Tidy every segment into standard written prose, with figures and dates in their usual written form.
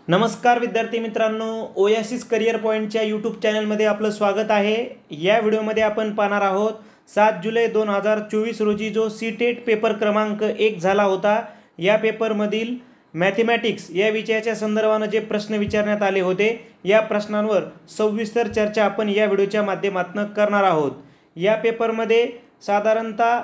नमस्कार विद्यार्थी मित्रांनो, ओएसिस करियर पॉईंटच्या यूट्यूब चॅनलमध्ये आपलं स्वागत आहे। या व्हिडिओमध्ये आपण पाहणार आहोत 7 जुलै 2024 रोजी जो सीटेट पेपर क्रमांक 1 झाला होता। या पेपरमधील मॅथमॅटिक्स या विषयाच्या संदर्भाने जे प्रश्न विचारण्यात आले होते, या प्रश्नांवर सविस्तर चर्चा आपण या व्हिडिओच्या माध्यमातून करणार आहोत। या पेपरमध्ये साधारणतः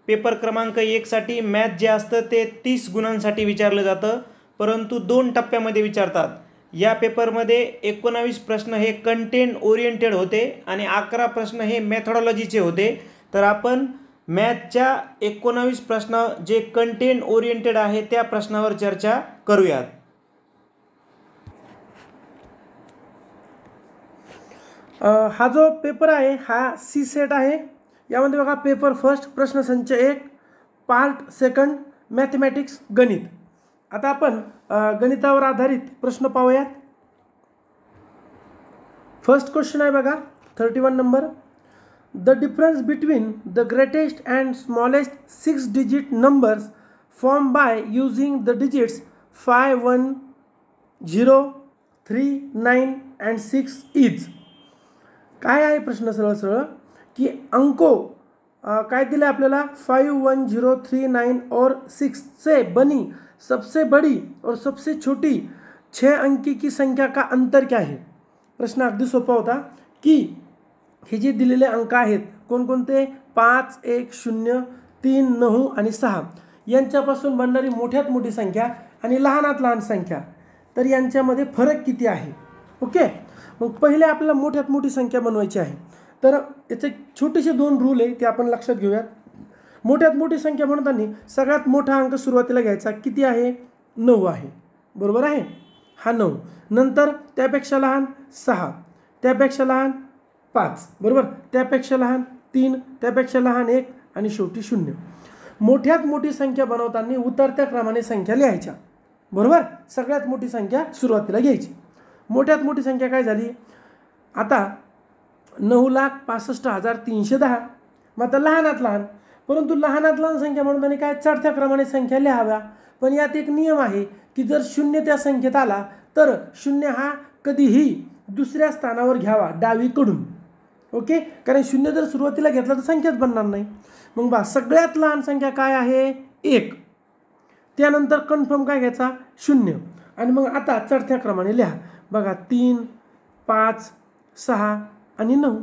पेपर क्रमांक 1 साठी मॅथ जे असतं ते 30 गुणांसाठी विचारलं जातं, परंतु 2 टप्प्यामध्ये विचारतात। या पेपरमध्ये 19 प्रश्न हे कंटेंट ओरिएंटेड होते आणि 11 प्रश्न हे मेथोडॉलॉजीचे होते। तर आपण मॅथच्या 19 प्रश्न जे कंटेंट ओरिएंटेड आहे त्या प्रश्नावर चर्चा करूयात। हा जो पेपर आहे हा सी सेट आहे। यामध्ये बघा पेपर फर्स्ट प्रश्नसंच 1 पार्ट सेकंड मॅथमॅटिक्स गणित। आता आपण गणितावर आधारित प्रश्न पाहूयात। फर्स्ट क्वेश्चन आहे बघा 31 number. The difference between the greatest and smallest 6 digit numbers form by using the digits 5 1 0 3 9 and 6 is. काय आहे प्रश्न सरळ सरळ की अंको काय दिले आपल्याला 5 1 0 3 9 और 6 से बनी सबसे बड़ी और सबसे छोटी 6 अंकी की संख्या का अंतर क्या है। प्रश्न अगदी सोपा होता की हे जे दिलेले अंक आहेत कोणकोणते 5 1 0 3 9 आणि 6 यांच्यापासून बनणारी मोठ्यात मोठी संख्या आणि लहानात लहान संख्या, तर यांच्यामध्ये फरक किती आहे। ओके, मग पहिले आपल्याला मोठ्यात मोठी संख्या बनवायची आहे। तर याचे छोटेसे 2 रूल आहे ते आपण लक्षात घेऊयात। मोठ्यात मोठी संख्या म्हणताना सगळ्यात मोठा अंक सुरुवातीला घ्यायचा, किती आहे 9 आहे, बरोबर आहे, हा 9। नंतर त्यापेक्षा लहान 6, त्यापेक्षा लहान 5, बरोबर, त्यापेक्षा लहान 3, त्यापेक्षा लहान 1 आणि शेवटी 0। मोठ्यात मोठी संख्या बनवताना उतरत्या क्रमाने संख्या लिहायच्या, बरोबर। सगळ्यात मोठी संख्या सुरुवातीला घ्यायची। मोठ्यात मोठी संख्या काय झाली आता 9,65,310। मग आता लहानात लहान, परंतु लहानात लहान संख्या म्हणून काय चढत्या क्रमाने संख्या लिहाव्या। पण यात एक नियम आहे की जर 0 त्या संख्येत आला तर 0 हा कधीही दुसऱ्या स्थानावर घ्यावा डावीकडून। ओके, कारण 0 जर सुरुवातीला घेतला तर संख्याच बनणार नाही। मग बा सगळ्यात लहान संख्या काय आहे 1, त्यानंतर कन्फर्म काय घ्यायचा 0 आणि मग आता चढत्या क्रमाने लिहा बघा 3 5 6 आणि 9।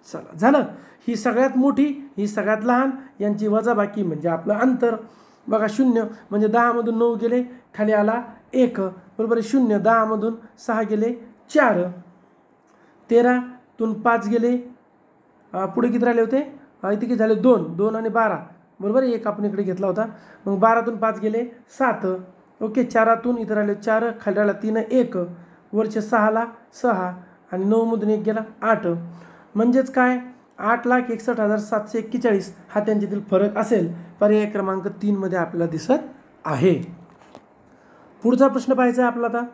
चला झालं, ही सगळ्यात मोठी ही सगळ्यात लहान, यांची वजाबाकी म्हणजे आपलं अंतर। बघा 0 म्हणजे 10 मधून 9 गेले, खाली आला 1, बरोबर आहे 0। 10 मधून 6 गेले 4, 13 तून 5 गेले, पुढे किती राहिले होते इथे किती झाले 2 2 आणि 12, बरोबर आहे, 1 आपण इकडे घेतला होता। मग 12 तून 5 गेले 7, ओके, 4 तून इथे राहिले 4, खाली राहिला 3 1, वरचे 6 ला 6 आणि 9 मधून 1 गेला 8, म्हणजेच काय 8,61,741 हा त्यांच्यातील फरक असेल। पर्याय क्रमांक 3 मध्ये आपल्याला दिसत आहे। पुढचा प्रश्न पाहायचा आहे आपल्याला। आता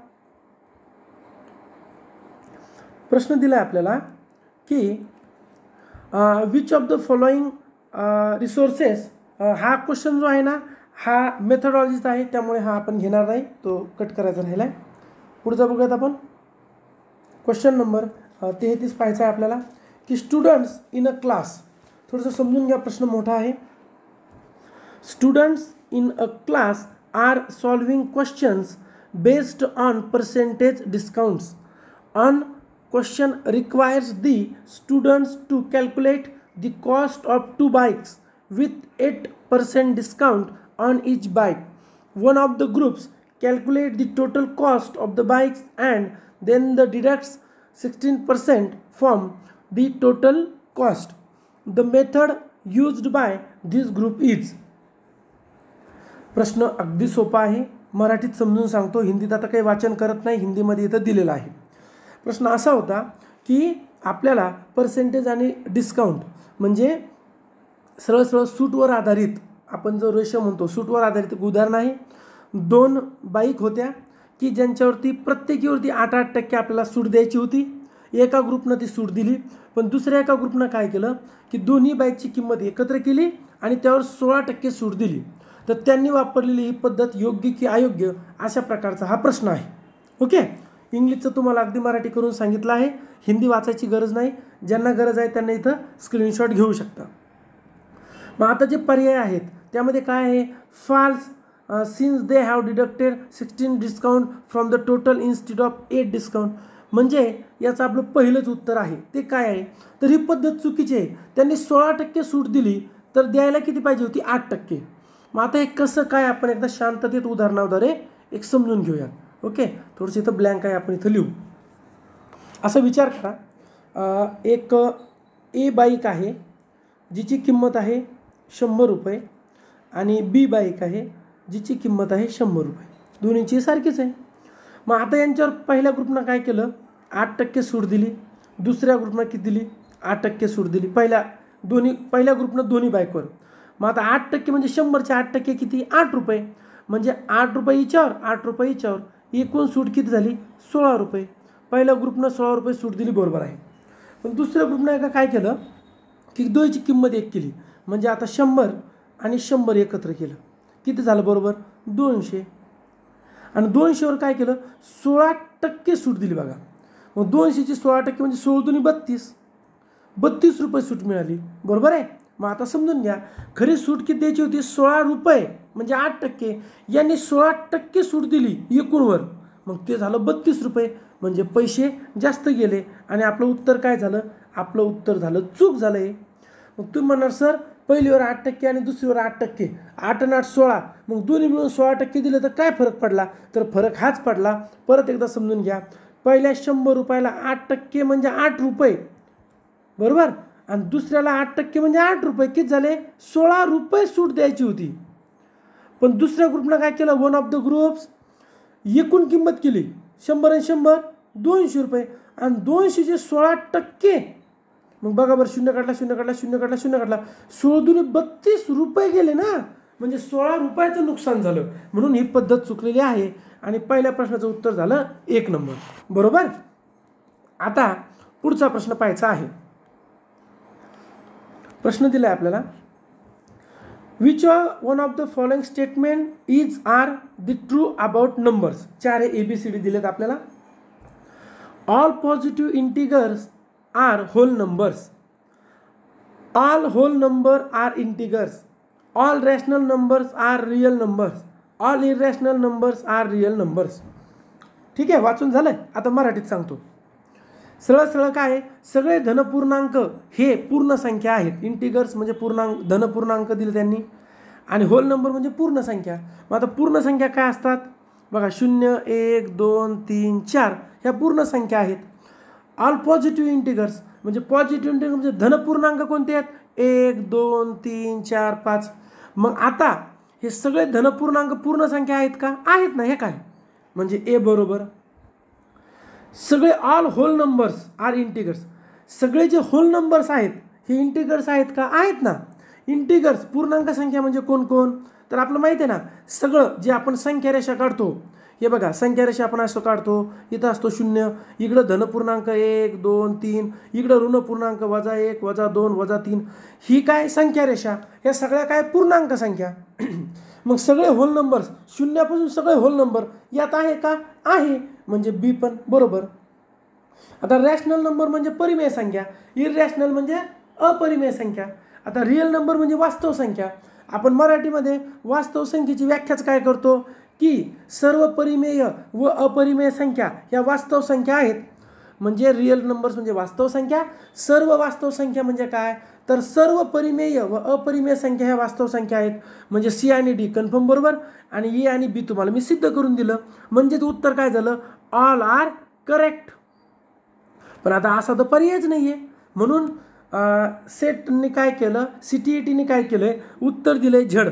प्रश्न दिला आहे आपल्याला की which of the following resources, हा क्वेश्चन जो आहे ना हा मेथोडॉलॉजीचा आहे, त्यामुळे हा आपण घेणार नाही, तो कट करायचा राहिला आहे। पुढचा बघूयात आपण। क्वेश्चन नंबर 33 पाहायचा आहे आपल्याला की स्टुडंट्स इन अ क्लास, थोडंसं समजून घ्या, प्रश्न मोठा आहे। Students in a class are solving questions based on percentage discounts on question requires the students to calculate the cost of 2 bikes with 8% discount on each bike. One of the groups calculate the total cost of the bikes and then the deducts 16% from the total cost. The method used by this group is। प्रश्न अगदी सोपा आहे, मराठीत समजून सांगतो, हिंदीत आता काही वाचन करत नाही, हिंदीमध्ये इथं दिलेला आहे। प्रश्न असा होता की आपल्याला पर्सेंटेज आणि डिस्काउंट म्हणजे सरळ सरळ सूटवर आधारित, आपण जो रेशो म्हणतो सूटवर आधारित एक उदाहरण आहे। 2 बाईक होत्या की ज्यांच्यावरती प्रत्येकीवरती 8% आपल्याला सूट द्यायची होती। एका ग्रुपनं ती सूट दिली, पण दुसऱ्या एका ग्रुपनं काय केलं की दोन्ही बाईकची किंमत एकत्र केली आणि त्यावर 16% सूट दिली। तर त्यांनी वापरलेली ही पद्धत योग्य की अयोग्य अशा प्रकारचा हा प्रश्न आहे। ओके, इंग्लिशचं तुम्हाला अगदी मराठी करून सांगितलं आहे, हिंदी वाचायची गरज नाही. ज्यांना गरज आहे त्यांना इथं स्क्रीनशॉट घेऊ शकता. मग आता जे पर्याय आहेत त्यामध्ये काय आहे, false since they have deducted 16 discount from the total instead of 8 discount. म्हणजे याचं आपलं पहिलंच उत्तर आहे. ते काय आहे, तर ही पद्धत चुकीची आहे. त्यांनी 16% सूट दिली तर द्यायला किती पाहिजे होती, 8%. मग आता हे कसं काय आपण एकदा शांततेत उदाहरणाद्वारे एक समजून घेऊया. ओके, थोडंसं इथं ब्लँक आहे, आपण इथं लिहू. असा विचार करा, एक ए बाईक आहे जिची किंमत आहे 100 रुपये आणि बी बाईक आहे जिची किंमत आहे 100 रुपये. दोन्हीची सारखीच आहे. मग आता यांच्यावर पहिल्या ग्रुपनं काय केलं, 8% सूट दिली. दुसऱ्या ग्रुपनं किती दिली, 8% सूट दिली. पहिल्या ग्रुपनं दोन्ही बाईकवर. मग आता 8% म्हणजे 100चे 8% किती, 8 रुपये. म्हणजे 8 रुपये हिच्यावर 8 रुपये हिच्यावर, एकूण सूट किती झाली, 16 रुपये. पहिल्या ग्रुपनं 16 रुपये सूट दिली, बरोबर आहे. पण दुसऱ्या ग्रुपनं काय केलं की दोन्हीची किंमत एक केली. म्हणजे आता 100 आणि 100 एकत्र केलं, किती झालं बरोबर, 200. आणि 200वर काय केलं, 16% सूट दिली बघा. मग 200ची 16% म्हणजे 16×2 32 रुपये सूट मिळाली, बरोबर आहे. मग आता समजून घ्या, खरी सूट किती द्यायची होती, 16 रुपये म्हणजे 8%. यांनी 16% सूट दिली एकूणवर, मग ते झालं 32 रुपये. म्हणजे पैसे जास्त गेले आणि आपलं उत्तर काय झालं, आपलं उत्तर झालं चूक झालं आहे. मग तुम्ही म्हणणार सर पहिलीवर 8% आणि दुसरीवर 8%, 8 आणि 8 16, मग दोन्ही मिळून 16% दिलं तर काय फरक पडला, तर फरक हाच पडला. परत एकदा समजून घ्या, पहिल्या 100 रुपयाला 8% म्हणजे 8 रुपये, बरोबर. आणि दुसऱ्याला 8% म्हणजे 8 रुपये, किती झाले, 16 रुपये सूट द्यायची होती. पण दुसऱ्या ग्रुपनं काय केलं, वन ऑफ द ग्रुप्स एकूण किंमत केली 100 आणि 100 200 रुपये आणि 200चे 16%. मग बघा बरं, 0 काढला 0 काढला 0 काढला 0 काढला, 16×32 रुपये गेले ना. म्हणजे 16 रुपयाचं नुकसान झालं. म्हणून ही पद्धत चुकलेली आहे आणि पहिल्या प्रश्नाचं उत्तर झालं 1 नंबर, बरोबर. आता पुढचा प्रश्न पाहायचा आहे. प्रश्न दिला आहे आपल्याला, which one of the following statement is are the true about numbers. 4 ABCD दिलेत आपल्याला. All positive integers are whole numbers, all whole number are integers, all rational numbers are real numbers, all irrational numbers are real numbers. ठीक आहे, वाचून झालं. आता मराठीत सांगतो. सरळ सरळ काय आहे, सगळे धनपूर्णांक हे पूर्ण संख्या आहेत. इंटिगर्स म्हणजे पूर्णांक, धनपूर्णांक दिले त्यांनी, आणि होल नंबर म्हणजे पूर्ण संख्या. मग आता पूर्ण संख्या काय असतात बघा, 0 1 2 3 4 ह्या पूर्ण संख्या आहेत. ऑल पॉझिटिव्ह इंटिगर्स म्हणजे पॉझिटिव्ह इंटिगर म्हणजे धनपूर्णांक कोणते आहेत, 1 2 3 4 5. मग आता हे सगळे धनपूर्णांक पूर्ण संख्या आहेत का, आहेत ना. हे काय म्हणजे ए बरोबर. सगळे ऑल होल नंबर्स आर इंटिगर्स, सगळे जे होल नंबर्स आहेत हे इंटिगर्स आहेत का, आहेत ना. इंटिगर्स पूर्णांक संख्या म्हणजे कोण कोण, तर आपलं माहिती आहे ना, सगळं जे आपण संख्या रेषा काढतो, हे बघा संख्या रेषा आपण असं काढतो, इथं असतो 0, इकडं धनपूर्णांक 1 2 3, इकडं ऋणपूर्णांक -1 -2 -3. ही काय संख्या रेषा, ह्या सगळ्या काय पूर्णांक संख्या. मग सगळे होल नंबर्स, शून्यापासून सगळे होल नंबर यात आहे का, आहे. म्हणजे बी पण बरोबर. आता रॅशनल नंबर म्हणजे परिमेय संख्या, इररॅशनल म्हणजे अपरिमेय संख्या. आता रिअल नंबर म्हणजे वास्तव संख्या. आपण मराठीमध्ये वास्तव संख्येची व्याख्याच काय करतो की सर्व परिमेय व अपरिमेय संख्या ह्या वास्तव संख्या आहेत. म्हणजे रिअल नंबर्स म्हणजे वास्तव संख्या, सर्व वास्तव संख्या म्हणजे काय, तर सर्व परिमेय व अपरिमेय संख्या ह्या वास्तव संख्या आहेत. म्हणजे सी आणि डी कन्फर्म बरोबर, आणि ए आणि बी तुम्हाला मी सिद्ध करून दिलं. म्हणजेच उत्तर काय झालं, ऑल आर करेक्ट. पण आता असा तर पर्यायच नाही आहे. म्हणून सेटने काय केलं, CTETने काय केलं, उत्तर दिलं झड.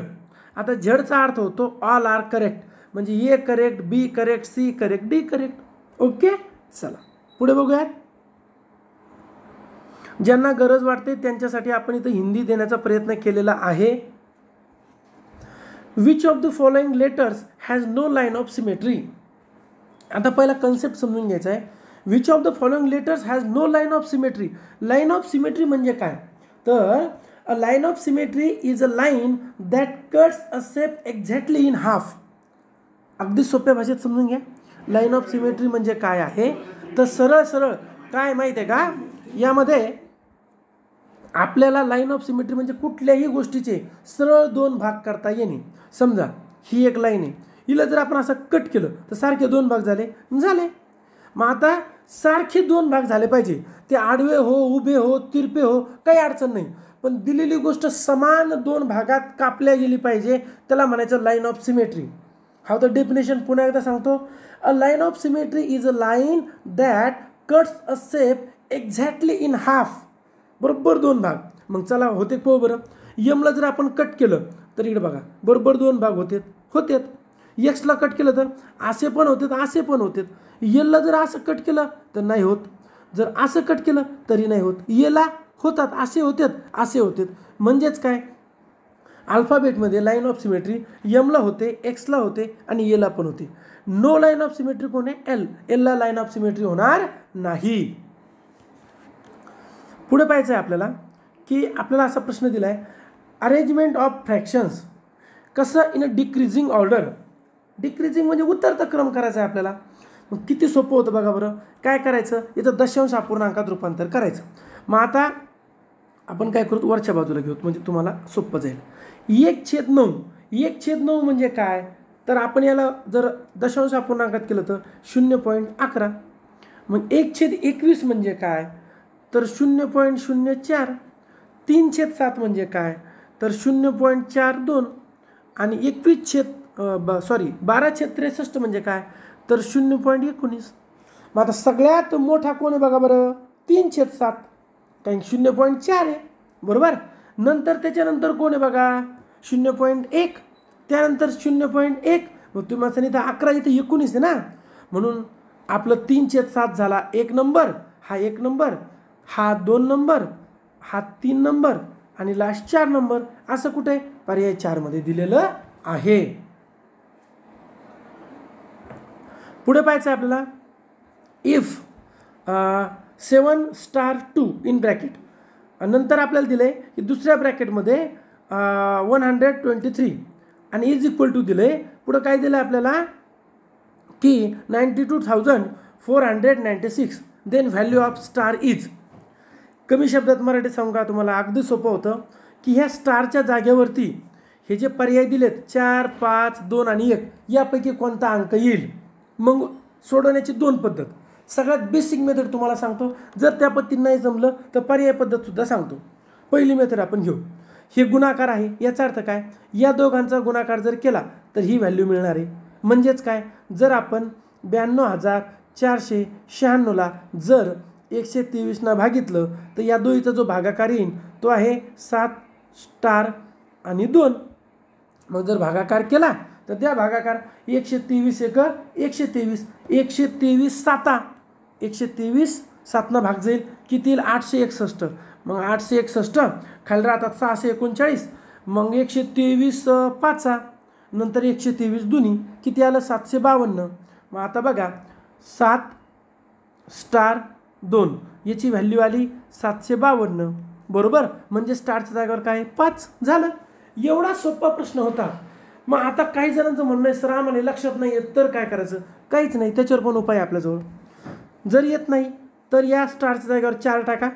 आता झडचा अर्थ होतो ऑल आर करेक्ट. म्हणजे A correct, B correct, C correct, D correct. Okay, चला पुढे बघूयात. ज्यांना गरज वाटते त्यांच्यासाठी आपण इथं हिंदी देण्याचा प्रयत्न केलेला आहे. Which of the following letters has no line of symmetry. आता पहिला कन्सेप्ट समजून घ्यायचा आहे. Which of the following letters has no line of symmetry. Line of symmetry म्हणजे काय, तर a line of symmetry is a line that cuts a shape exactly in half. अगदी सोप्या भाषेत समजून घ्या. लाईन ऑफ सिमेट्री म्हणजे काय आहे तर सरळ सरळ काय माहिती आहे का, यामध्ये आपल्याला लाईन ऑफ सिमेट्री म्हणजे कुठल्याही गोष्टीचे सरळ दोन भाग करता येणे. समजा ही एक लाईन आहे, हिला जर आपण असं कट केलं तर सारखे दोन भाग झाले. मग आता सारखे दोन भाग झाले पाहिजे, ते आडवे हो, उभे हो, तिरपे हो, काही अडचण नाही, पण दिलेली गोष्ट समान दोन भागात कापल्या गेली पाहिजे, त्याला म्हणायचं line of symmetry. How the definition पुन्हा एकदा सांगतो. अ line of symmetry is a line that cuts a shape exactly in half. बरोबर दोन भाग. मग चला होते पाहू बरं. यमला जर आपण कट केलं तर इकडे बघा बरोबर दोन भाग होतेत. एक्सला कट केलं तर असे पण होतेत, असे पण होतेत. येला जर असं कट केलं तर नाही होत, जर असं कट केलं तरी नाही होत. येला होतात, असे होतेत. म्हणजेच काय, अल्फाबेटमध्ये लाईन ऑफ सिमेट्री यमला होते, एक्सला होते आणि येला पण होते. नो लाईन ऑफ सिमेट्री कोण आहे, एलला लाईन ऑफ सिमेट्री होणार नाही. पुढे पाहायचं आहे आपल्याला की आपल्याला असा प्रश्न दिला आहे, अरेंजमेंट ऑफ फ्रॅक्शन्स कसं in a decreasing order. Decreasing म्हणजे उतरता क्रम करायचा आहे आपल्याला. मग किती सोपं होतं बघा बरं. काय करायचं, याचं दशांश अपूर्णांकात रूपांतर करायचं. मग आता आपण काय करू, वरच्या बाजूला घेऊ म्हणजे तुम्हाला सोपं जाईल. 1/9 म्हणजे काय, तर आपण याला जर दशांश अपूर्णांकात केलं तर 0.11. मग 1/21 म्हणजे काय, तर 0.04. 3/7 म्हणजे काय, तर 0.42. आणि 12/63 म्हणजे काय, तर 0.19. मग आता सगळ्यात मोठा कोण आहे बघा बरं, 3/7, कारण 0.4 आहे बरोबर. नंतर त्याच्यानंतर कोण आहे बघा 0.1, त्यानंतर 0.1. मग तुम्ही असं नाही तर 11 इथं 19 आहे ना, म्हणून आपलं 3/7 झाला 1 नंबर, हा 1 नंबर, हा 2 नंबर, हा 3 नंबर आणि लास्ट 4 नंबर. असं कुठे पर्याय 4 मध्ये दिलेलं आहे. पुढे पाहायचं आहे आपल्याला, इफ 7*2 इन ब्रॅकेट, नंतर आपल्याला दिले की दुसऱ्या ब्रॅकेटमध्ये 123 आणि इज इक्वल टू दिले. पुढे काय दिलं आपल्याला की 92,496. Then value of star is. कमी शब्दात मराठी सांगू का तुम्हाला, अगदी सोपं होतं की ह्या स्टारच्या जागेवरती हे जे पर्याय दिलेत 4, 5, 2 आणि 1 यापैकी कोणता अंक येईल. मग सोडवण्याची दोन पद्धत. सगळ्यात बेसिक मेथड तुम्हाला सांगतो, जर त्या पद्धतीने नाही जमलं तर पर्याय पद्धतसुद्धा सांगतो. पहिली मेथड आपण घेऊ. हे गुणाकार आहे, याचा अर्थ काय, या दोघांचा गुणाकार जर केला तर ही व्हॅल्यू मिळणार आहे. म्हणजेच काय, जर आपण 92,496ला जर 123 भागितलं तर या दोहीचा जो भागाकार येईल तो आहे 7 आणि 2. मग जर भागाकार केला तर त्या भागाकार 123 × 123, 123 7 भाग जाईल, किती येईल 861. मग 861 खाली राहतात 639. मग 123 5 नंतर 123 दुनी किती आलं 752. मग आता बघा 7*2 याची व्हॅल्यू आली 752 बरोबर. म्हणजे स्टारच्या जागेवर काय 5 झालं. एवढा सोपा प्रश्न होता. मग आता काही जणांचं म्हणणं आहे सर आम्हाला लक्षात नाही येत तर काय करायचं, काहीच नाही, त्याच्यावर पण उपाय आपल्याजवळ. जर येत नाही तर या स्टारच्या जागेवर 4 टाका,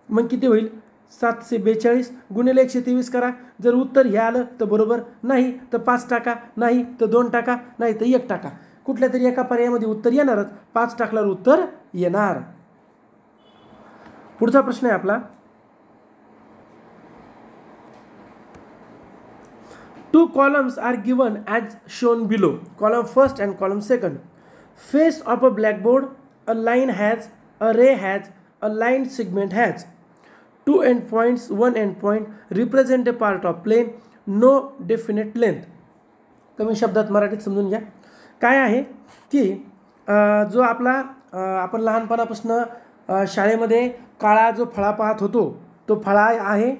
मग किती होईल 742 गुणिले 123 करा. जर उत्तर हे आलं तर बरोबर, नाही तर 5 टाका, नाही तर 2 टाका, नाही तर 1 टाका. कुठल्या तरी एका पर्यायामध्ये उत्तर येणारच. 5 टाकल्यावर उत्तर येणार. पुढचा प्रश्न आहे आपला, 2 columns are given as shown below. Column first and column second. Face of a blackboard, a line has, a ray has, a line segment has. 2 endpoints, 1 endpoint represent a part of plane, no definite length. कमी शब्दात मराठीत समजून घ्या. काय आहे की जो आपला आपण लहानपणापासून शाळेमध्ये काळा जो फळा पाहत होतो तो फळा आहे,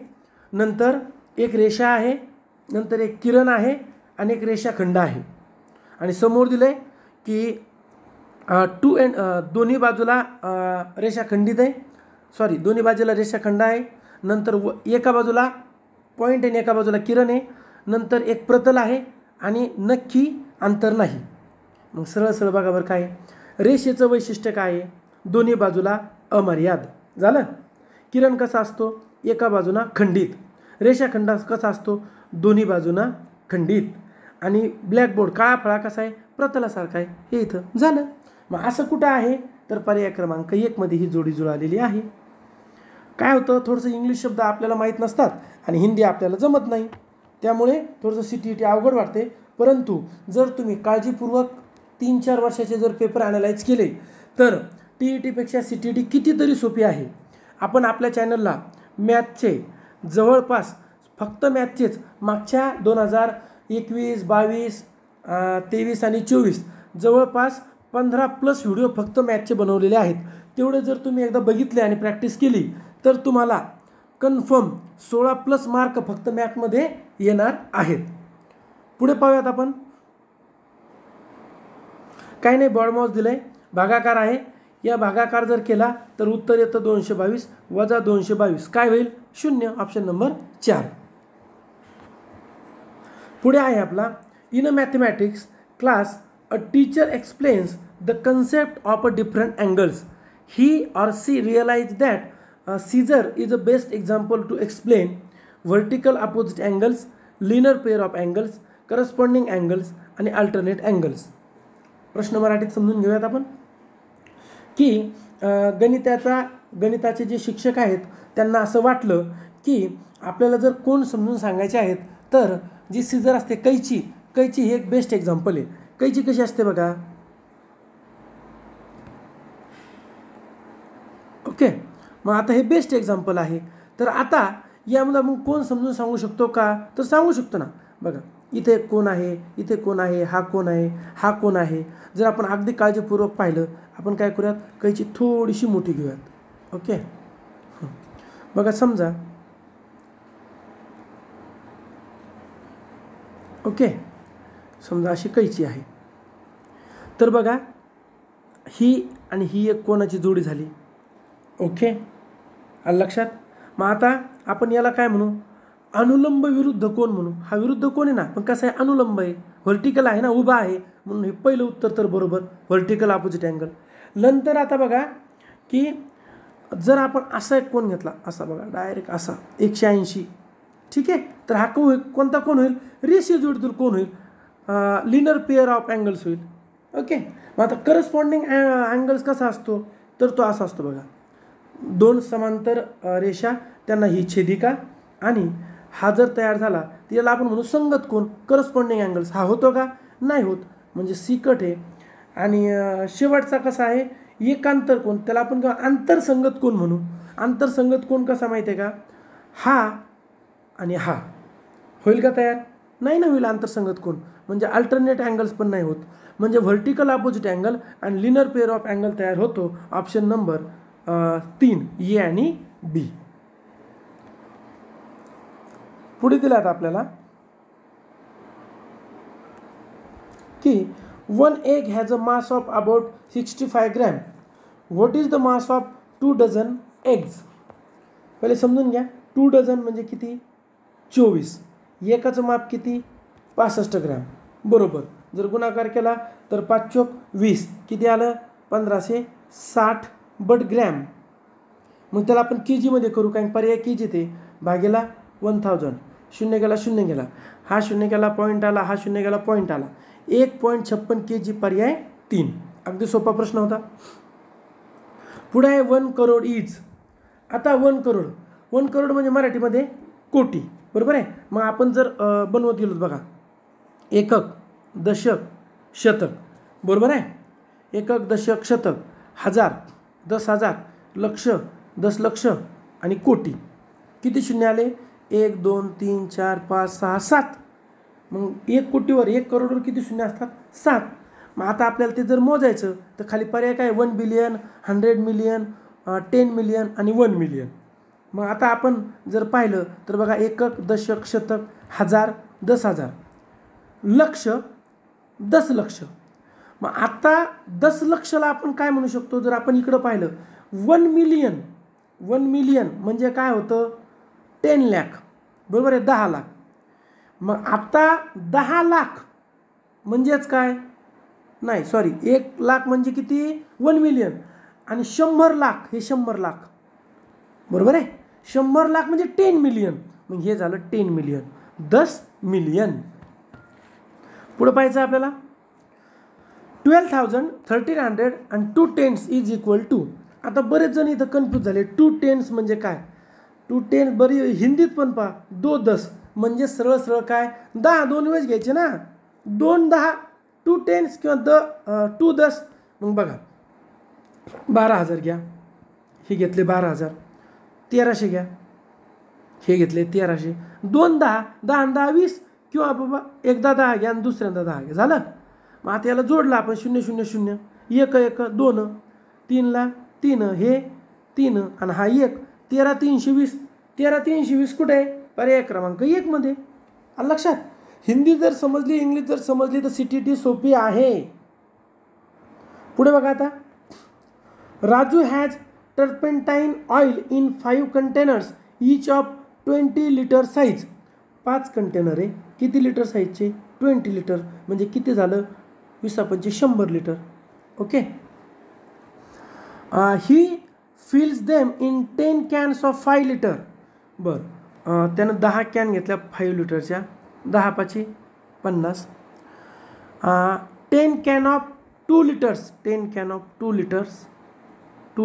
नंतर एक रेषा आहे, नंतर एक किरण आहे आणि एक रेषाखंड आहे. आणि समोर दिले की दोन्ही बाजूला रेषाखंडित आहे, दोन्ही बाजूला रेषाखंड आहे. नंतर एका बाजूला पॉईंट आणि एका बाजूला किरण आहे. नंतर एक प्रतल आहे आणि नक्की अंतर नाही. मग सरळ सरळ बघा बरं काय रेषेचं वैशिष्ट्य काय आहे, दोन्ही बाजूला अमर्याद झालं. किरण कसा असतो, एका बाजूना खंडित. रेषाखंड कसा असतो, दोन्ही बाजूना खंडित. आणि ब्लॅकबोर्ड काळा फळा कसा आहे, प्रतलासारखा आहे. हे इथं झालं. मग असं कुठं आहे, तर पर्याय क्रमांक 1 मध्ये ही जोडी जुळालेली आहे. काय होतं, थोडंसं इंग्लिश शब्द आपल्याला माहीत नसतात आणि हिंदी आपल्याला जमत नाही, त्यामुळे थोडंसं CTET अवघड वाटते. परंतु जर तुम्ही काळजीपूर्वक 3-4 वर्षाचे जर पेपर ॲनालाइज केले तर TET-पेक्षा CTET कितीतरी सोपी आहे. आपण आपल्या चॅनलला मॅथचे जवळपास फक्त मॅथचेच मागच्या 2021, 22, 23 आणि 24 जवळपास 15+ व्हिडिओ फक्त मॅथचे बनवलेले आहेत. तेवढे जर तुम्ही एकदा बघितले आणि प्रॅक्टिस केली तर तुम्हाला कन्फर्म 16+ मार्क फक्त मॅथमध्ये येणार आहेत. पुढे पाहूयात आपण. काही नाही, बॉड माउस दिलं आहे, भागाकार आहे. या भागाकार जर केला तर उत्तर येतं 222 वजा 222 काय होईल, 0. Option number 4. पुढे आहे आपला in a mathematics class a teacher explains the concept of a different angles. He or she realize that scissor is a best example to explain vertical opposite angles, linear pair of angles, corresponding angles आणि alternate angles. प्रश्न मराठीत समजून घेऊयात आपण की गणिताचे जे शिक्षक आहेत त्यांना असं वाटलं की आपल्याला जर कोण समजून सांगायचे आहेत तर जी सीझर असते, कैची हे एक बेस्ट एक्झाम्पल आहे. कैची कशी असते बघा, ओके. मग आता हे बेस्ट एक्झाम्पल आहे. तर आता यामध्ये मग कोण समजून सांगू शकतो का, तर सांगू शकतो ना. बघा इथे कोण आहे, इथे कोण आहे, हा कोण आहे, हा कोण आहे. जर आपण अगदी काळजीपूर्वक पाहिलं, आपण काय करूयात, कैची थोडीशी मोठी घेऊयात. ओके, बघा समजा, ओके, समजा अशी कैची आहे. तर बघा ही आणि ही एक कोणाची जोडी झाली. ओके, आलं लक्षात. मग आता आपण याला काय म्हणू, अनुलंब विरुद्ध कोण म्हणू. हा विरुद्ध कोण आहे ना, पण कसं आहे, अनुलंब आहे, व्हर्टिकल आहे ना, उभा आहे, म्हणून हे पहिलं उत्तर तर बरोबर, व्हर्टिकल अपोजिट अँगल. नंतर आता बघा की जर आपण असा एक कोण घेतला, असा बघा डायरेक्ट असा 180, ठीक आहे, तर हा कोणता कोण होईल, रेषीय जोडीतील कोण होईल, लिनियर पेअर ऑफ अँगल्स होईल. ओके. मग आता करस्पॉन्डिंग अँगल्स कसा असतो, तर तो असा असतो बघा, 2 समांतर रेषा, त्यांना ही छेदिका, आणि हा जर तयार झाला तर याला आपण म्हणू संगत कोण, करस्पॉन्डिंग अँगल्स. हा होतो का, नाही होत, म्हणजे सिकट आहे. आणि शेवटचा कसा आहे, एकांतर कोण, त्याला आपण आंतरसंगत कोण म्हणू. आंतरसंगत कोण कसा माहिती आहे का, हा आणि हा होईल का तयार, नाही ना होईल आंतरसंगत कोण, म्हणजे अल्टरनेट अँगल्स पण नाही होत. म्हणजे व्हर्टिकल अपोजिट अँगल आणि लिनियर पेअर ऑफ अँगल तयार होतो. ऑप्शन नंबर 3 ए आणि बी. पुढे दिलात आपल्याला की 1 egg has a mass of about 65 grams. What is the mass of 2 dozen eggs? पहिले समजून घ्या, 2 डझन म्हणजे किती, 24. एकाचं माप किती, 65 ग्रॅम. बरोबर, जर गुणाकार केला तर 5 चोक 20, किती आलं, 1560 बट ग्रॅम. मग त्याला आपण केजीमध्ये करू, कारण पर्याय केजी ते भागेला 1000. 0 गेला 0 गेला, हा 0 गेला पॉईंट आला, हा 0 गेला पॉईंट आला, 1.56 kg. पर्याय 3. अगदी सोपा प्रश्न होता. पुढे आहे 1 करोड इज. आता 1 करोड म्हणजे मराठीमध्ये कोटी, बरोबर आहे. मग आपण जर बनवत गेलो बघा, एकक, दशक, शतक, बरोबर आहे. एकक, दशक, शतक, हजार, 10,000, लक्ष, 10 लक्ष आणि कोटी. किती शून्य आले, 1 2 3 4 5 6 7. मग 1 कोटीवर 1 करोडवर किती शून्य असतात, 7. मग आता आपल्याला ते जर मोजायचं तर खाली पर्याय काय, 1 बिलियन, 100 मिलियन, 10 मिलियन आणि 1 मिलियन. मग आता आपण जर पाहिलं तर बघा, एकक, दशक, शतक, हजार, 10,000, लक्ष, 10 लक्ष. मग आता 10 लक्षला आपण काय म्हणू शकतो, जर आपण इकडं पाहिलं 1 मिलियन म्हणजे काय होतं, 10 लाख, बरोबर आहे, 10 लाख. मग आता 10 लाख म्हणजेच काय, नाही सॉरी 1 लाख म्हणजे किती 1 मिलियन आणि 100 लाख हे 100 लाख बरोबर आहे 100 लाख म्हणजे 10 मिलियन मग हे झालं 10 मिलियन 10 मिलियन. पुढे पाहायचं आपल्याला 12,000 1300 आणि 2 tens इज इक्वल टू. आता बरेच जण इथं कन्फ्यूज झाले 2 tens म्हणजे काय 2 tens बरी हिंदीत पण पहा 2 10 म्हणजे सरळ सरळ काय 10 दोन वेळेस घ्यायचे ना 2 10 2 tens किंवा 2 10 मग बघा 12,000 घ्या हे घेतले 12,000 1300 घ्या हे घेतले 1300 2 10 10 10 20 किंवा बाबा एकदा 10 घ्या आणि दुसऱ्यांदा 10 घ्या झालं. मग आता याला जोडला आपण 0 0 0 1 1 2 3 ला 3 हे 3 आणि हा 1 13 320 13 320 कुठे आहे पर्याय क्रमांक 1 मध्ये. आलं लक्षात. हिंदी जर समजली इंग्लिश जर समजली तर CTT सोपी आहे. पुढे बघा आता Raju has turpentine oil in 5 containers each of 20 litre size. 5 container आहे किती लिटर साईजचे 20 लिटर म्हणजे किती झालं 20 100 litre. Okay he fills them in 10 cans of 5 litre. बरं त्यानं 10 कॅन घेतल्या 5 लिटरच्या 10 पाची 50 10 can of 2 litres 10 can of 2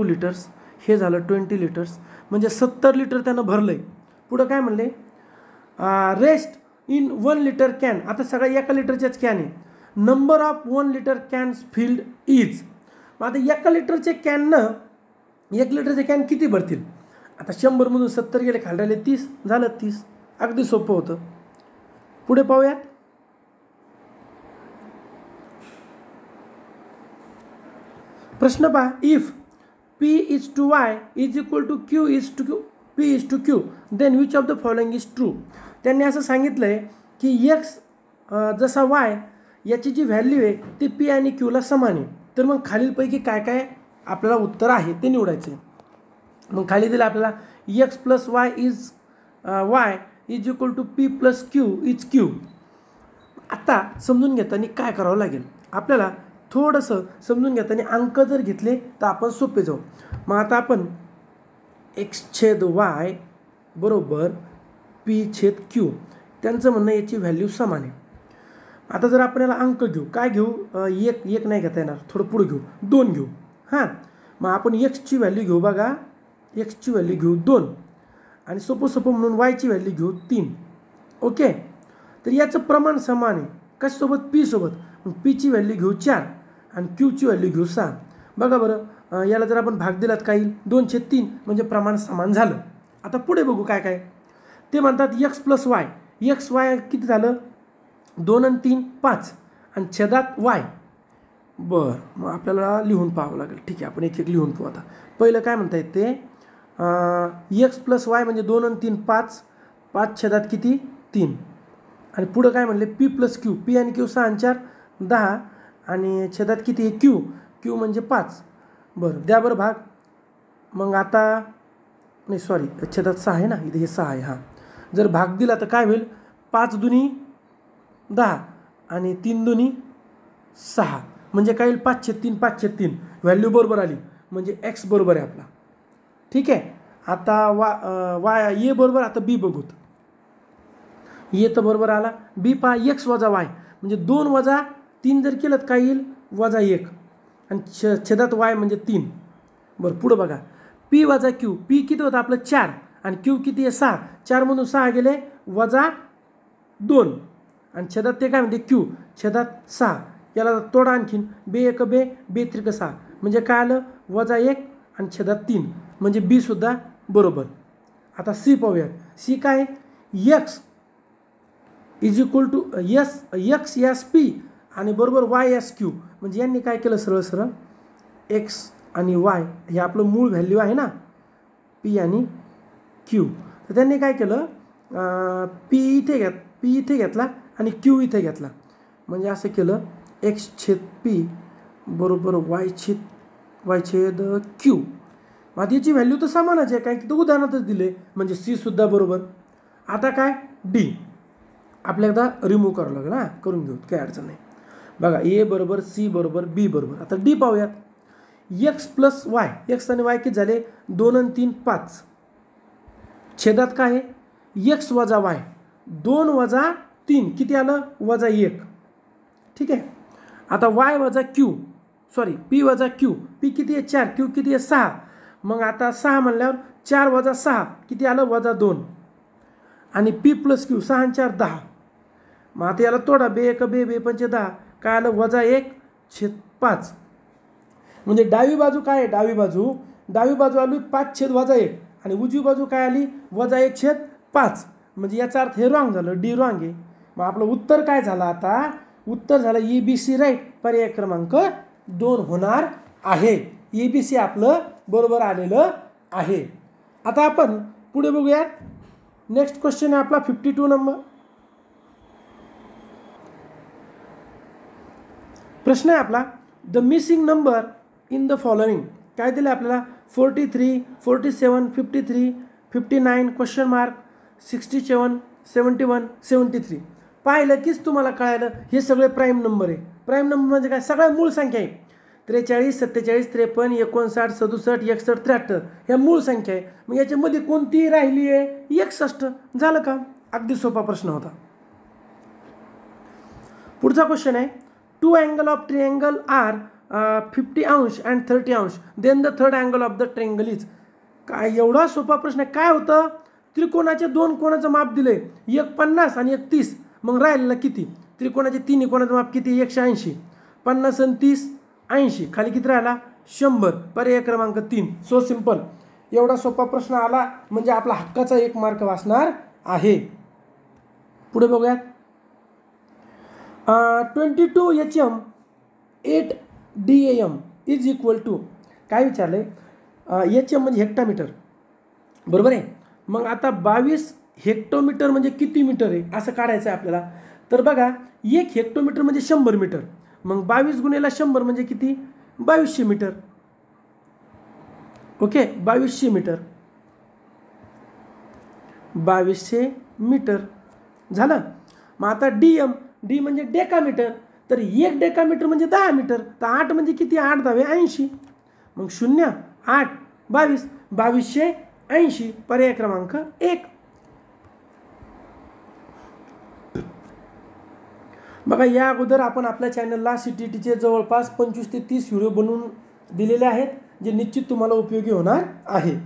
litres हे झालं 20 लिटर्स म्हणजे 70 लिटर त्यानं भरलं आहे. पुढं काय म्हणले रेस्ट इन 1 लिटर कॅन. आता सगळ्या 1 लिटरच्याच कॅन आहे. Number of 1 litre cans filled is. मग आता 1 लिटरचे कॅननं 1 लिटरचे कॅन किती भरतील. आता 100 मधून 70 गेले खाली राहिले 30 झालं 30. अगदी सोपं होतं. पुढे पाहूयात प्रश्न पहा if P is to Y is equal to Q is to Q P is to Q then which of the following is true. त्यांनी असं सांगितलं आहे की X जसा Y याची जी व्हॅल्यू आहे ती P आणि Qला समान आहे. तर मग खालीलपैकी काय काय आपल्याला उत्तर आहे ते निवडायचे. मग खाली दिलं आपल्याला X plus Y is Y is equal to P plus Q is Q. आता समजून घेताना काय करावं लागेल आपल्याला थोडंसं समजून घेताना अंक जर घेतले तर आपण सोपे जाऊ. मग आता आपण X/Y बरोबर P/Q त्यांचं म्हणणं याची व्हॅल्यू समान आहे. आता जर आपण याला अंक घेऊ काय घेऊ एक नाही घेता येणार थोडं पुढे घेऊ 2 घेऊ. हां मग आपण Xची व्हॅल्यू घेऊ बघा Xची व्हॅल्यू घेऊ 2 आणि सोपं म्हणून Yची व्हॅल्यू घेऊ 3. ओके तर याचं प्रमाण समान आहे कशासोबत P सोबत. मग Pची व्हॅल्यू घेऊ 4 आणि Qची व्हॅल्यू घेऊ 6. बघा बरं याला जर आपण भाग दिलात काही 2/3 म्हणजे प्रमाण समान झालं. आता पुढे बघू काय काय ते म्हणतात X प्लस Y. XY किती झालं 2 आणि 3 5 आणि छेदात Y. बरं मग आपल्याला लिहून पाहावं लागेल. ठीक आहे आपण एक एक लिहून पाहू. आता पहिलं काय म्हणता येत ते X प्लस Y म्हणजे 2 आणि 3 5 5 छेदात किती 3 आणि पुढं काय म्हणले P प्लस Q P आणि Q 6 आणि 4 10 आणि छेदात किती आहे Q म्हणजे 5. बरं द्या बरं भाग. मग आता नाही सॉरी छेदात 6 आहे ना इथे हे 6 आहे. हां जर भाग दिला तर काय होईल 5 दुनी 10 आणि 3 दुनी 6 म्हणजे काय होईल 5/3 5/3 व्हॅल्यू बरोबर आली म्हणजे X बरोबर आहे आपला. ठीक आहे आता Y ये बरोबर. आता B बघूत ये तर बरोबर आला. B पहा X वजा Y म्हणजे 2 वजा 3 जर केलं तर काय येईल वजा 1 आणि छेदात Y म्हणजे 3. बरं पुढं बघा P वजा Q P किती होतं आपलं 4 आणि Q किती आहे 6 4 मधून 6 गेले वजा 2 आणि छेदात ते काय म्हणते Q छेदात 6. याला तोडा आणखीन बे 1 बे 3 6 म्हणजे काय आलं वजा 1 आणि छेदात 3 म्हणजे B सुद्धा बरोबर. आता C पाहूयात. C काय X is equal to X as P आणि बरोबर Y एस Q म्हणजे यांनी काय केलं सरळ X आणि Y हे आपलं मूळ व्हॅल्यू आहे ना P आणि Q. तर त्यांनी काय केलं P इथे घेतला आणि Q इथे घेतला म्हणजे असं केलं X/P बरोबर Y/Q. मग याची व्हॅल्यू तर समानच आहे काय की तो उदाहरणातच दिले म्हणजे C सुद्धा बरोबर. आता काय D आपल्याला रिमूव्ह करावं लागेल. हां करून घेऊ काही अडचण नाही. बघा ए बरोबर सी बरोबर बी बरोबर. आता डी पाहूयात. एक्स प्लस वाय, एक्स आणि वाय किती झाले 2 आणि 3 5. छेदात काय आहे एक्स वजा वाय, 2 वजा 3 किती आलं -1. ठीक आहे. आता वाय वजा क्यू सॉरी पी वजा क्यू, पी किती आहे 4, क्यू किती आहे 6. मग आता 6 म्हणल्यावर 4 वजा 6 किती आलं -2. आणि पी प्लस क्यू 6 आणि 4 10. मग आता याला तोडा, बे 1 बे बे 5 10 काय आलं -1/5. म्हणजे डावी बाजू काय आहे, डावी बाजू आली 5/1 आणि उजवी बाजू काय आली -1/5. म्हणजे याचा अर्थ हे रॉंग झालं, डी रॉंग आहे. मग आपलं उत्तर काय झालं, आता उत्तर झालं EBC राईट, पर्याय क्रमांक 2 होणार आहे. EBC आपलं बरोबर आलेलं आहे. आता आपण पुढे बघूयात. नेक्स्ट क्वेश्चन आहे आपला 52 नंबर. प्रश्न आहे आपला the missing number in the following. काय दिलं आपल्याला 43, 47, 53, 59 क्वेश्चन मार्क 67, 71, 73. पाहिलं कीच तुम्हाला कळालं हे सगळे प्राईम नंबर आहे. प्राईम नंबर म्हणजे काय, सगळ्या मूळ संख्या आहे. 43, 47, 53, 59, 67, 61, 73 ह्या मूळ संख्या आहे. मग याच्यामध्ये कोणती राहिली आहे 61. झालं का, अगदी सोपा प्रश्न होता. पुढचा क्वेश्चन आहे two angle of triangle are 50 अंश अँड 30 अंश then the third angle of the triangle is. काय एवढा सोपा प्रश्न आहे. काय होतं, त्रिकोणाचे 2 कोणाचं माप दिले, एक 50 आणि एक 30. मग राहिलेला किती, त्रिकोणाचे 3 कोणाचं माप किती 180. 50 आणि 30 80, खाली किती राहिला 100. पर्याय क्रमांक 3. So simple. एवढा सोपा प्रश्न आला म्हणजे आपला हक्काचा 1 मार्क वाचणार आहे. पुढे बघूयात. 22 HM 8 DAM is equal to काय विचारलंय, HM म्हणजे हेक्टामीटर बरोबर आहे. मग आता 22 हेक्टोमीटर म्हणजे किती मीटर आहे असं काढायचं आहे आपल्याला. तर बघा 1 हेक्टोमीटर म्हणजे 100 मीटर. मग 22 गुणिले 100 म्हणजे किती 2200 मीटर. ओके 2200 मीटर, 2200 मीटर झालं. मग आता DM, डी म्हणजे डेकामीटर. तर 1 डेकामीटर म्हणजे 10 मीटर. तर 8 म्हणजे किती 8 10 80. मग 0 8 22 2280. पर्याय क्रमांक 1. बघा या अगोदर आपण आपल्या चॅनलला CTETचे जवळपास 25 ते 30 व्हिडिओ बनवून दिलेले आहेत जे निश्चित तुम्हाला उपयोगी होणार आहे.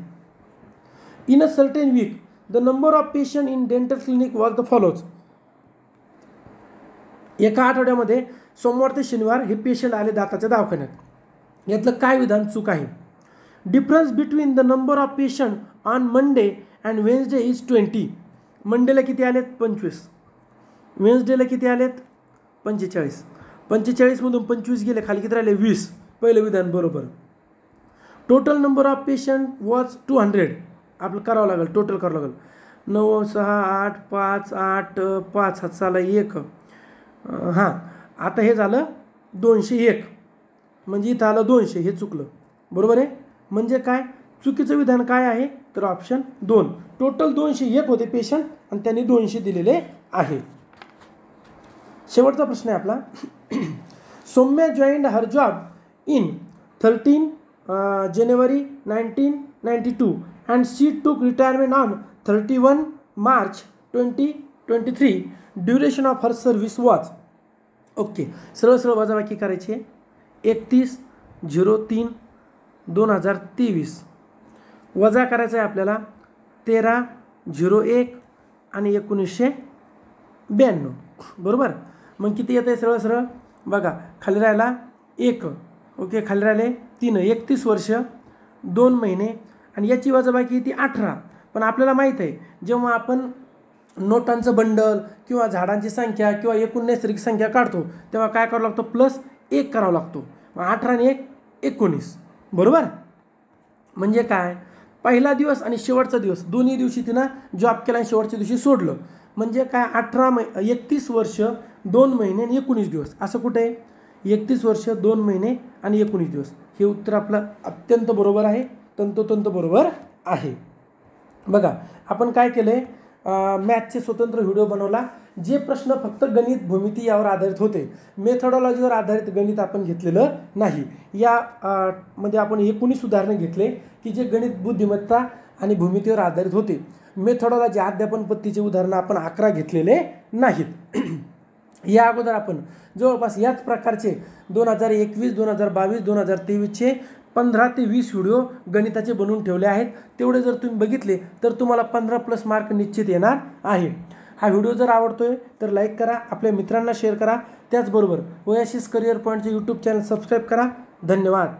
In a certain week the number of patient in dental clinic was the follows. एका आठवड्यामध्ये सोमवार ते शनिवार हे पेशंट आले दाताच्या दवाखान्यात. यातलं काय विधान चूक आहे. Difference between the number of patient on Monday and Wednesday is 20. मंडेला किती आलेत 25, वेन्सडेला किती आलेत 45. 45मधून 25 गेले, खाली किती राहिले 20. पहिलं विधान बरोबर. Total number of patient was 200. आपलं करावं लागेल, टोटल करावं लागेल. 9 6 8 5 8 5 हात चाला 1. हां आता हे झालं 201 म्हणजे इथं आलं 200, हे चुकलं बरोबर आहे. म्हणजे काय चुकीचं विधान काय आहे तर ऑप्शन 2. टोटल 201 होते पेशंट आणि त्यांनी 200 दिलेले आहे. शेवटचा प्रश्न आहे आपला. Soumya joined her job in 13 January 1992 and she took retirement on 31 March 2023. Duration of her service was. Okay सरळ सरळ वजाबाकी करायची आहे. 31/03/2023 वजा करायचं आहे आपल्याला 13/01 आणि 1992 बरोबर. मग किती येतं आहे सरळ सरळ बघा, खाली राहिला 1. ओके खाली राहिले 3. 31 वर्ष 2 महिने आणि याची वजाबाकी ती 18. पण आपल्याला माहीत आहे जेव्हा आपण नोटांचं बंडल किंवा झाडांची संख्या किंवा एकूण नैसर्गिक संख्या काढतो तेव्हा काय करावं लागतं +1 करावं लागतो. 18 आणि 1 19 बरोबर. म्हणजे काय पहिला दिवस आणि शेवटचा दिवस दोन्ही दिवशी तिनं जॉब केला आणि शेवटच्या दिवशी सोडलं. म्हणजे काय 31 वर्ष 2 महिने आणि 19 दिवस. असं कुठे आहे 31 वर्ष 2 महिने आणि 19 दिवस. हे उत्तर आपलं अत्यंत बरोबर आहे, तंतोतंत बरोबर आहे. बघा आपण काय केलं आहे मॅथचे स्वतंत्र व्हिडिओ बनवला. जे प्रश्न फक्त गणित भूमिती यावर आधारित होते, मेथडॉलॉजीवर आधारित गणित आपण घेतलेलं नाही. या मध्ये आपण 19 उदाहरणे घेतले की जे गणित बुद्धिमत्ता आणि भूमितीवर आधारित होते. मेथडॉलॉजी अध्यापन पद्धतीचे उदाहरणं आपण 11 घेतलेले नाहीत. या अगोदर आपण जवळपास याच प्रकारचे 2021, 2022, 2023चे 15 ते 20 व्हिडिओ गणिताचे बनवून ठेवले आहेत. तेवढे जर तुम्ही बघितले तर तुम्हाला 15+ मार्क निश्चित येणार आहे. हा व्हिडिओ जर आवडतोय तर लाईक करा, आपल्या मित्रांना शेअर करा. त्याचबरोबर ओएसिस करिअर पॉईंटचे यूट्यूब चॅनल सबस्क्राईब करा. धन्यवाद.